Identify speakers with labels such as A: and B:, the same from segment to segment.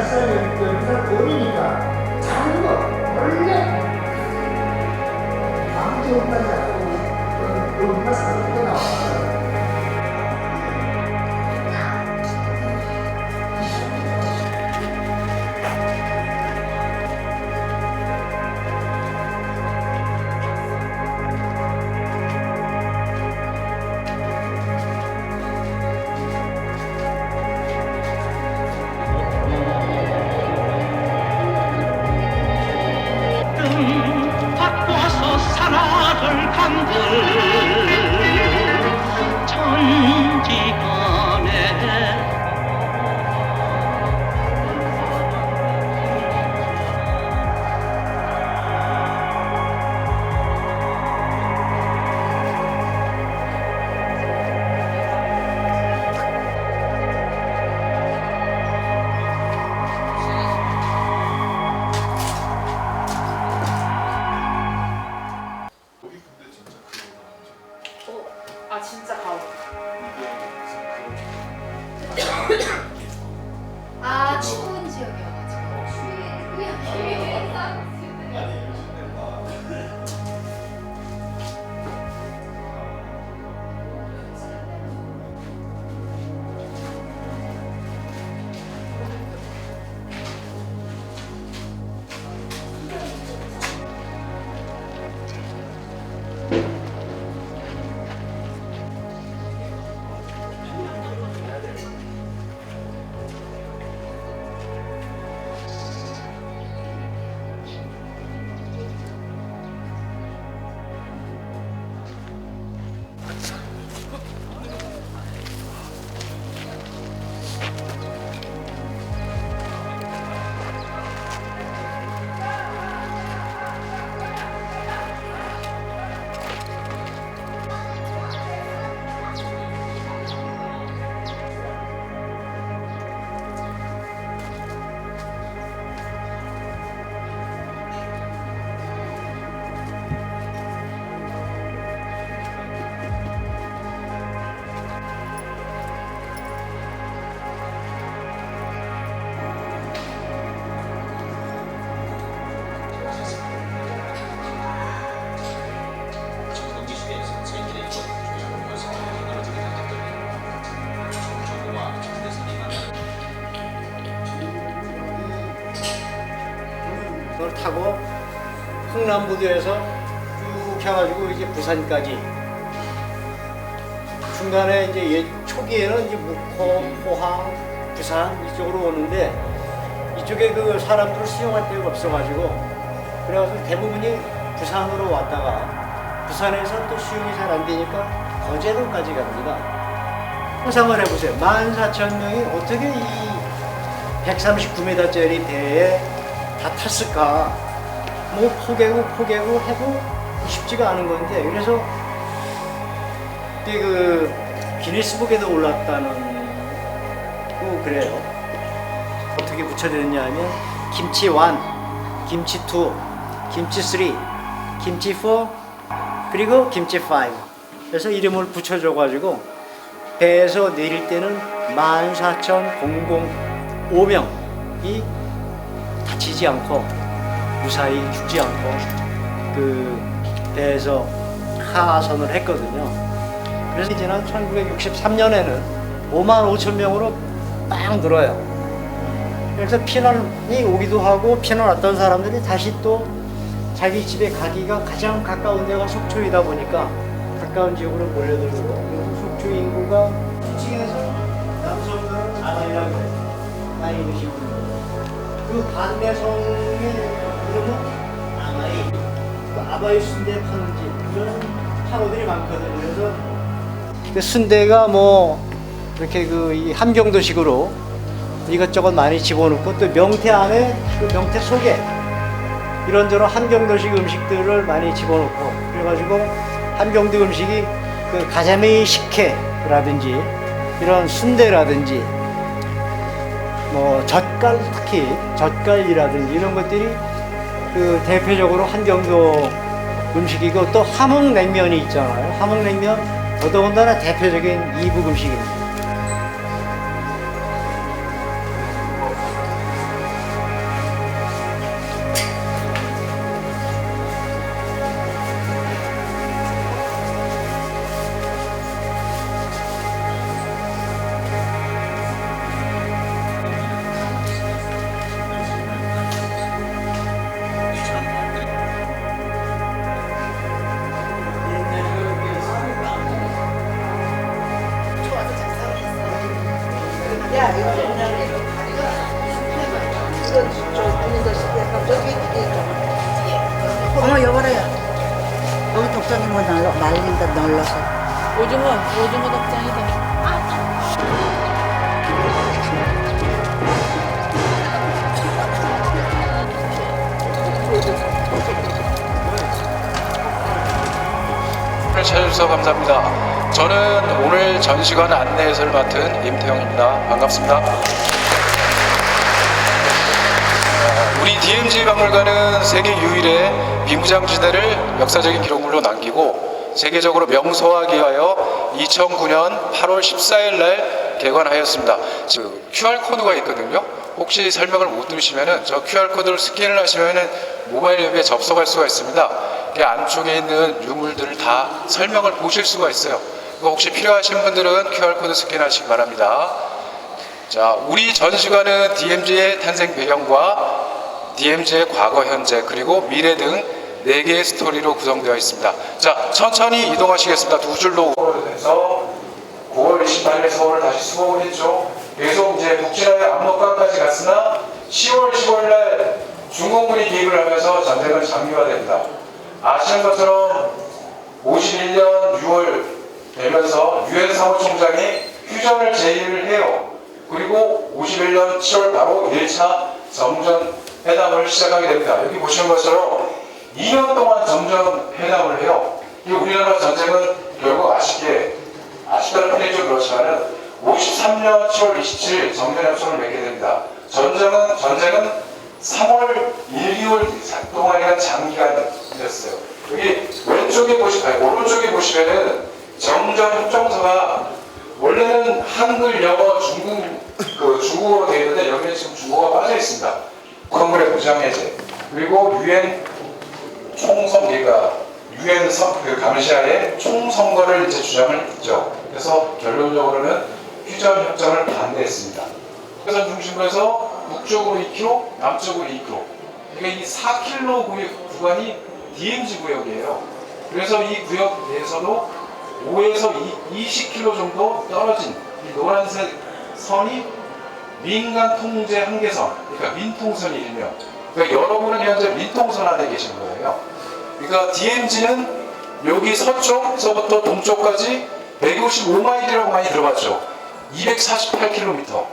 A: 있어야 되니까 돈이니까 작은 거 원래 방지원까지 하고 돈만 사는 게 나왔어요.
B: 바꿔서 살아갈 강들 천지간에
C: 여기 근데 진짜 그거다.
D: 아 진짜 가오.
E: 아 추운 지역이어가지고
C: 아니 요즘에
F: 그걸 타고 흥남부두에서 쭉 해가지고 이제 부산까지 중간에 이제 초기에는 이제 묵호, 포항, 부산 이쪽으로 오는데 이쪽에 그 사람들을 수용할 데가 없어가지고 그래가지고 대부분이 부산으로 왔다가 부산에서 또 수용이 잘 안 되니까 거제도까지 갑니다. 상상을 해보세요. 14,000명이 어떻게 이 139m짜리 배에 다 탔을까? 뭐 포개고 해도 쉽지가 않은 건데 그래서 그 기니스북에도 올랐다는 거 그래요. 어떻게 붙여졌냐 하면 김치 1, 김치 2, 김치 3, 김치 4 그리고 김치 5 그래서 이름을 붙여줘가지고 배에서 내릴 때는 14,005명이 다치지 않고 무사히 죽지 않고 그 배에서 하선을 했거든요. 그래서 지난 1963년에는 55,000명으로 빵 늘어요. 그래서 피난이 오기도 하고 피난 왔던 사람들이 다시 또 자기 집에 가기가 가장 가까운 데가 속초이다 보니까 가까운 지역으로 몰려들고 그래서 속초 인구가 층에서 남성들은 아마이라고 해요. 나이 드신 분들. 그 반대성의 이름은 아마이, 그 아바이 순대 파는 집 이런 상호들이 많거든요. 그래서 그 순대가 뭐 이렇게 그 이 함경도식으로 이것저것 많이 집어넣고 또 명태 안에 그 명태 속에 이런저런 함경도식 음식들을 많이 집어넣고 그래가지고 함경도 음식이 그 가자미 식혜라든지 이런 순대라든지 뭐 젓갈 특히 젓갈이라든지 이런 것들이 그 대표적으로 함경도 음식이고 또 함흥냉면이 있잖아요. 함흥냉면 더더군다나 대표적인 이북 음식입니다.
G: 어머 여봐라요. 여기 독자님 뭐 날린다 널러서.
D: 오징어 덕장이다.
H: 오늘 찾아주셔서 감사합니다. 저는 오늘 전시관 안내 해설을 맡은 임태형입니다. 반갑습니다. 우리 DMZ 박물관은 세계 유일의 비무장지대를 역사적인 기록물로 남기고 세계적으로 명소화하기 위하여 2009년 8월 14일 날 개관하였습니다. QR코드가 있거든요. 혹시 설명을 못 들으시면은 저 QR코드를 스캔을 하시면은 모바일 앱에 접속할 수가 있습니다. 그 안쪽에 있는 유물들을 다 설명을 보실 수가 있어요. 혹시 필요하신 분들은 QR코드 스캔하시기 바랍니다. 자, 우리 전시관은 DMZ의 탄생 배경과 DMZ의 과거, 현재, 그리고 미래 등 4개의 스토리로 구성되어 있습니다. 자, 천천히 이동하시겠습니다. 두 줄로 돼서 9월 28일 서울을 다시 수복을 했죠. 계속 이제 북진하여 압록강까지 갔으나 10월 15일 날 중공군이 개입을 하면서 전쟁은 장기화됩니다. 아시는 것처럼 51년 6월 되면서 유엔 사무총장이 휴전을 제의를 해요. 그리고 51년 7월 바로 1차 정전회담을 시작하게 됩니다. 여기 보시는 것처럼 2년 동안 정전회담을 해요. 이 우리나라 전쟁은 결국 아쉽다는 표현이 좀 그렇지만은 53년 7월 27일 정전협정을 맺게 됩니다. 전쟁은 3월 1, 2월 동안이란 장기간이었어요. 여기 오른쪽에 보시면은 정전협정서가 원래는 한글, 영어, 중국어로 되어 있는데 여기에 지금 중국어가 빠져 있습니다. 건물의 무장해제, 그리고 유엔 총선기가 유엔 감시하에 총선거를 이제 주장을 했죠. 그래서 결론적으로는 휴전 협정을 반대했습니다. 그래서 중심부에서 북쪽으로 2km, 남쪽으로 2km. 그러니까 이 4km 구간이 DMZ 구역이에요. 그래서 이 구역 내에서도 5에서 20km 정도 떨어진 이 노란색 선이 민간 통제 한계선, 그러니까 민통선이 일명. 그러니까 여러분은 현재 민통선 안에 계신 거예요. 그러니까 DMZ는 여기 서쪽서부터 동쪽까지 155마일이라고 많이 들어봤죠. 248km,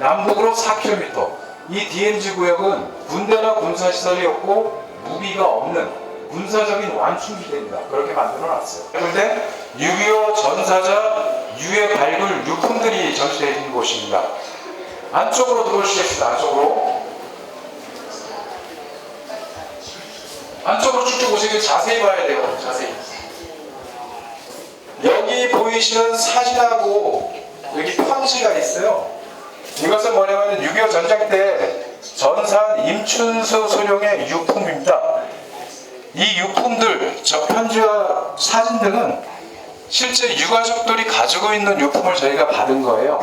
H: 남북으로 4km. 이 DMZ 구역은 군대나 군사시설이 없고 무기가 없는 군사적인 완충지대입니다. 그렇게 만들어놨어요. 그런데 6.25 전사자 유해 발굴 유품들이 전시되어 있는 곳입니다. 안쪽으로 들어오시겠습니다. 안쪽으로 쭉쭉 오시길 자세히 봐야 돼요. 자세히. 여기 보이시는 사진하고 여기 편지가 있어요. 이것은 뭐냐면 6.25 전쟁 때 전사한 임춘수 소령의 유품입니다. 이 유품들, 저 편지와 사진 등은 실제 유가족들이 가지고 있는 유품을 저희가 받은 거예요.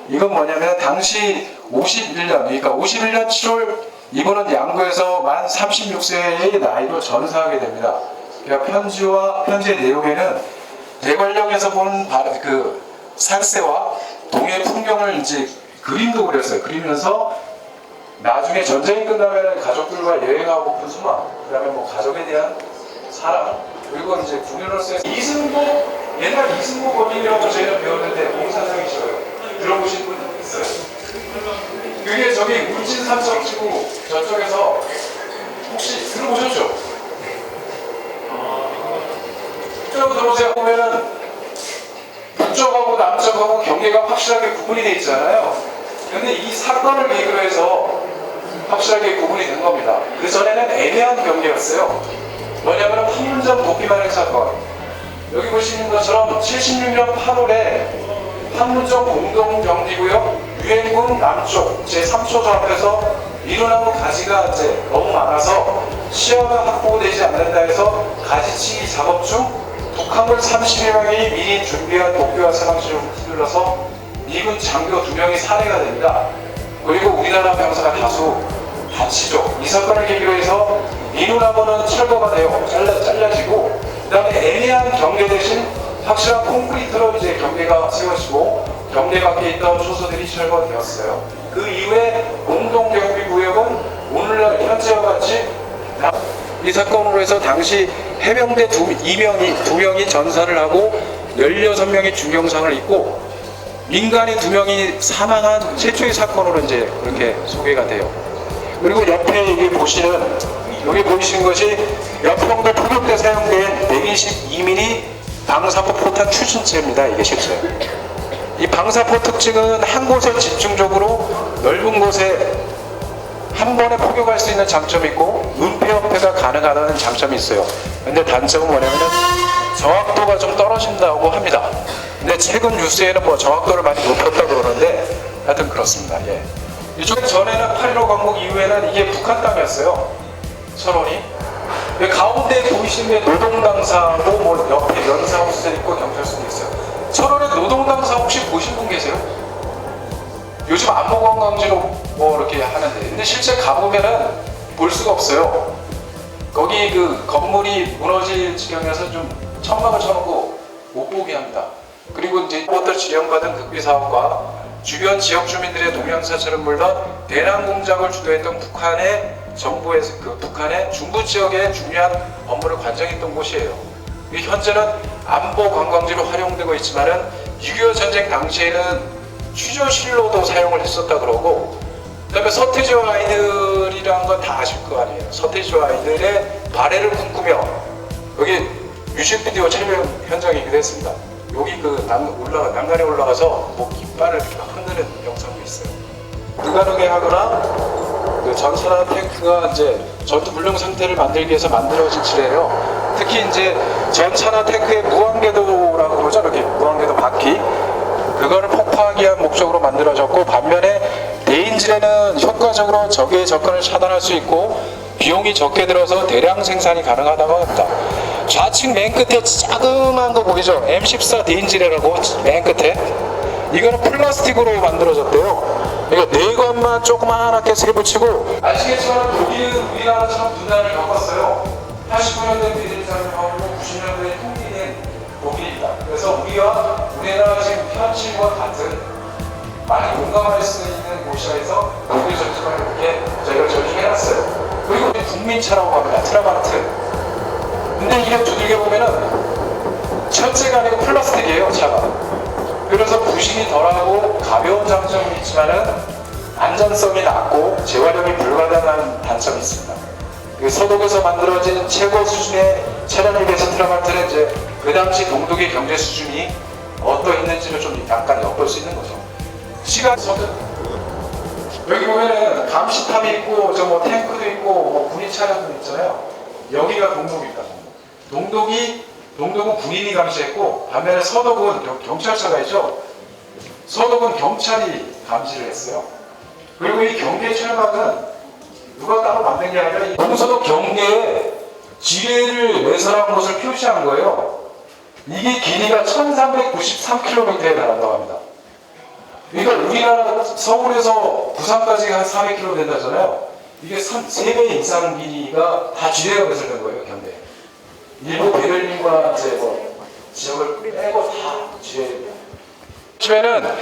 H: 이건 뭐냐면 당시 51년, 그러니까 51년 7월 이분은 양구에서 만 36세의 나이로 전사하게 됩니다. 그러니까 편지의 내용에는 대관령에서 본 그 살세와 동해 풍경을 이제 그림도 그렸어요. 그리면서 나중에 전쟁이 끝나면 가족들과 여행하고픈 소망, 그 다음에 뭐 가족에 대한 사랑, 그리고 이제 국민으로서의 옛날 이승보 법인이라고 저희는 배웠는데 공산상이 싫어요. 들어보신 분 있어요? 그게 저기 울진 삼척지구 저쪽에서 혹시 들어보셨죠? 쭉 들어오세요. 보면은 북쪽하고 남쪽하고 경계가 확실하게 구분이 돼 있잖아요. 근데 이 사건을 계기로 해서 확실하게 구분이 된 겁니다. 그 전에는 애매한 경계였어요. 뭐냐면 판문점 도끼만행 사건. 여기 보시는 것처럼 76년 8월에 판문점 공동경비구역 유엔군 남쪽 제3초소 앞에서 미루나무 가지가 이제 너무 많아서 시야가 확보되지 않는다 해서 가지치기 작업 중 북한군 31명이 미리 준비한 도끼와 사망실을 휘둘러서 미군 장교 2명이 살해가 됩니다. 그리고 우리나라 병사가 다수 다치죠. 이 사건을 계기로 해서 미루나무는 철거가 되어 잘라지고 그 다음에 애매한 경계 대신 확실한 콘크리트로 이제 경계가 세워지고 경계 밖에 있던 초소들이 철거되었어요. 그 이후에 공동경비구역은 오늘날 현재와 같이 이 사건으로 해서 당시 해병대 두 명이 전사를 하고 16명이 중경상을 입고 민간인 2명이 사망한 최초의 사건으로 이제 그렇게 소개가 돼요. 그리고 옆에 여기 보이시는 것이 연평도 포격 때 사용된 122mm 방사포 포탄 추진체입니다. 이게 실제. 이 방사포 특징은 한 곳에 집중적으로 넓은 곳에 한 번에 포격할 수 있는 장점이 있고 은폐협회가 가능하다는 장점이 있어요. 근데 단점은 뭐냐면은 정확도가 좀 떨어진다고 합니다. 근데 최근 뉴스에는 뭐 정확도를 많이 높였다고 그러는데 하여튼 그렇습니다. 예. 이쪽 전에는 8.15 광복 이후에는 이게 북한 땅이었어요. 철원이. 가운데 보이시는 게 노동당사고 뭐 옆에 연사무소 있고 경찰서도 있어요. 철원에 노동당사 혹시 보신 분 계세요? 요즘 안보관광지로 뭐 이렇게 하는데 근데 실제 가보면은 볼 수가 없어요. 거기 그 건물이 무너질 지경이라서 좀 천막을 쳐놓고 못 보게 합니다. 그리고 이제 이것들 지령받은 극비 사업과 주변 지역 주민들의 동향사처럼 물론 대남 공작을 주도했던 북한의 정부에서 북한의 중부 지역의 중요한 업무를 관장했던 곳이에요. 현재는 안보 관광지로 활용되고 있지만은 6.25 전쟁 당시에는 취조실로도 사용을 했었다 그러고, 그다음에 서태지와 아이들이라는 건 다 아실 거 아니에요. 서태지와 아이들의 발해를 꿈꾸며 여기 뮤직비디오 촬영 현장이기도 했습니다. 여기 그 난간에 올라가서 뭐 깃발을 이렇게 막 흔드는 영상도 있어요. 불가능해 하거나 그 전차나 탱크가 이제 전투 불능 상태를 만들기 위해서 만들어진 지뢰예요. 특히 이제 전차나 탱크의 무한궤도라고 그러죠. 이렇게 무한궤도 바퀴. 그거를 폭파하기 위한 목적으로 만들어졌고, 반면에 대인지뢰는 효과적으로 적의 접근을 차단할 수 있고 비용이 적게 들어서 대량 생산이 가능하다고 합니다. 좌측 맨 끝에 자그마한 거 보이죠? M14 대인지뢰라고 맨 끝에. 이거는 플라스틱으로 만들어졌대요. 그러니까 내관만 조그맣게 세 붙이고, 아시겠지만 독일은 우리나라처럼 분단을 겪었어요. 89년도에 베를린상을 하고 90년도에 통일된 독일입니다. 그래서 우리나라 지금 현실과 같은 많이 공감할 수 있는 곳이라 해서 독일 전투를 이렇게 저희가 전시해놨어요. 그리고 국민차라고 합니다. 트라반트. 근데 이게 두들겨 보면은 철제가 아니고 플라스틱이에요, 차가. 그래서 부식이 덜하고 가벼운 장점이 있지만은 안전성이 낮고 재활용이 불가능한 단점이 있습니다. 서독에서 만들어진 최고 수준의 차량에 비해서 트라반트는 이제 그 당시 동독의 경제 수준이 어떠했는지를 좀 약간 엿볼 수 있는 거죠. 여기 보면은 감시탑이 있고 저 뭐 탱크도 있고 뭐 군인 차량도 있잖아요. 여기가 동독입니다. 동독은 군인이 감시했고, 반면에 서독은 경찰차가 있죠. 서독은 경찰이 감시를 했어요. 그리고 이 경계 철막은 누가 따로 만든 게 아니라 동서독 경계에 지뢰를 내설한 것을 표시한 거예요. 이게 길이가 1393km에 달한다고 합니다. 그러니까 우리나라 서울에서 부산까지 한 400km 된다잖아요. 이게 3배 이상 길이가 다 지뢰가 배설된 거예요, 경계에. 일부 베를린과 이제 뭐 지역을 빼고 다 지뢰. 처음에는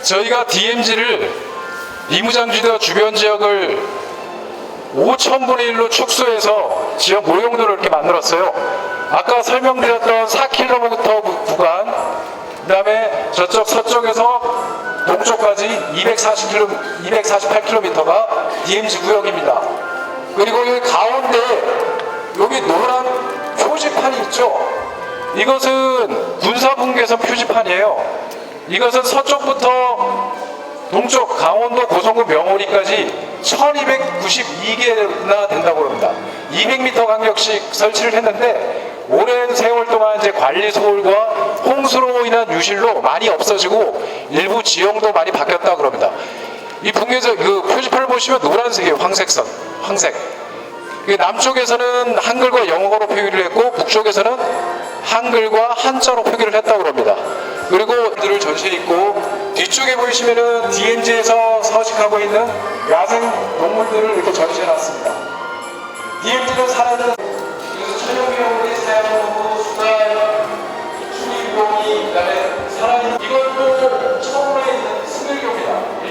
H: 저희가 DMZ를 이무장지대 주변 지역을 5,000분의 1로 축소해서 지역 모형도를 이렇게 만들었어요. 아까 설명드렸던 4km 구간, 그 다음에 저쪽 서쪽에서 동쪽까지 248km가 DMZ 구역입니다. 그리고 여기 가운데 여기 노란 표지판이 있죠. 이것은 군사분계선 표지판이에요. 이것은 서쪽부터 동쪽 강원도 고성군 명호리까지 1292개나 된다고 합니다. 200m 간격씩 설치를 했는데 오랜 세월 동안 이제 관리 소홀과 홍수로 인한 유실로 많이 없어지고 일부 지형도 많이 바뀌었다고 합니다. 이 분계선 그 표지판을 보시면 노란색이에요. 황색. 남쪽에서는 한글과 영어로 표기를 했고 북쪽에서는 한글과 한자로 표기를 했다고 합니다. 그리고 이들을 전시해 있고, 뒤쪽에 보시면은 DMZ에서 서식하고 있는 야생 동물들을 이렇게 전시해 놨습니다. DMZ는 사례는 천연기념물이 사양동물, 수달, 추리고기, 그다음에 사람이 이것도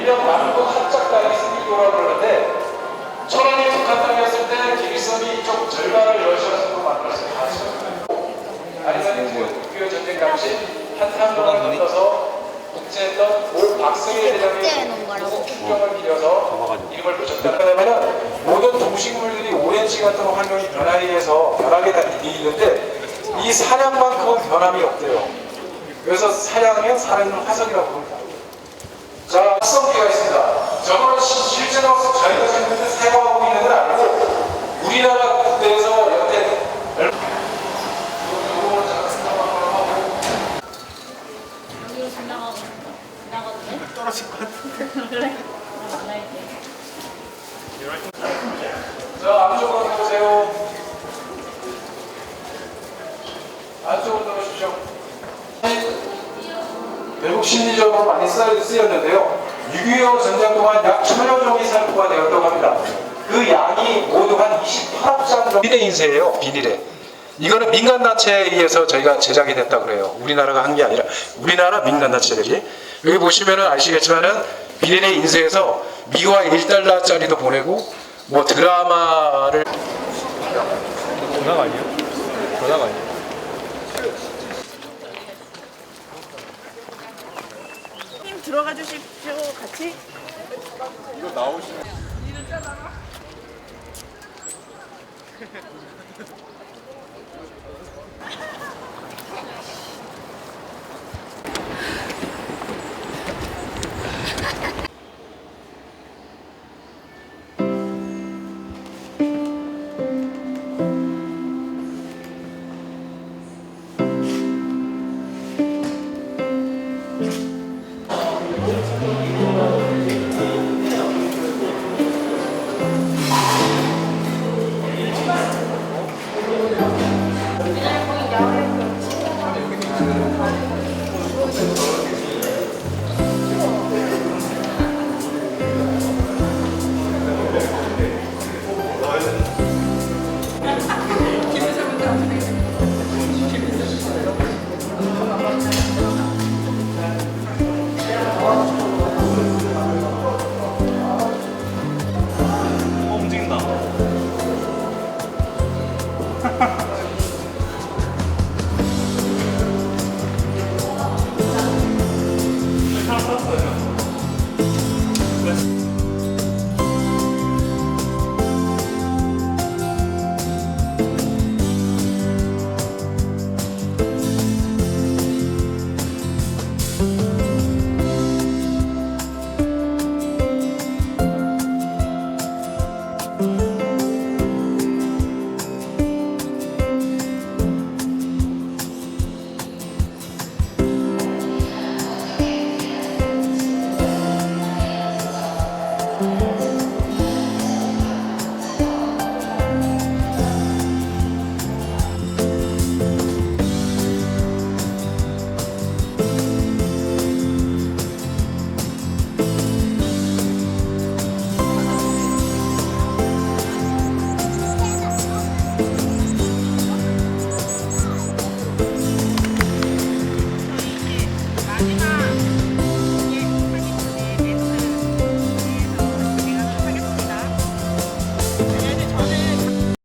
H: 일명 남북 합작단이 승리도라고 그러는데 천안이 북한 땅이었을 때 김일성이 이쪽 절반을 러시아식으로 만들었어요. 아니면 6.25 전쟁 당시 한탄도를 건너서 국제했던 올 박성희 대장이 중국 국경을 빌려서 이름을 붙였다. 왜냐하면 모든 동식물들이 오랜 시간 동안 환경이 변화에 의해서 변하게 돼 있는데 이 사냥만큼은 변함이 없대요. 그래서 사냥에 살아있는 화석이라고 부릅니다. 자, 합성기가 있습니다. 저거는 실제로 저희가 지금 사용하고 있는 건 아니고 우리나라 국내에서 여태
D: 여기로 지나가도 돼?
A: 떨어질 것 같은데.
D: 그래. 나갈게.
H: 자, 안쪽으로 들어오세요. 안쪽으로 들어오십시오. 외국 심리적으로 많이 쓰였는데요. 6.25 전쟁 동안 약 1000여 종이 살포가 되었다고 합니다. 그 양이 모두 한 28억 장 정도. 비닐의 인쇄예요. 비닐에. 이거는 민간단체에 의해서 저희가 제작이 됐다고 그래요. 우리나라가 한 게 아니라 우리나라 민간단체들이. 여기 보시면은 아시겠지만은 비닐에 인쇄해서 미화 1달러짜리도 보내고 뭐 드라마를
C: 전화가 아니에요? 전화가 아니에요?
D: 힘 들어가 주십시오. 같이.
C: 이거 나오시면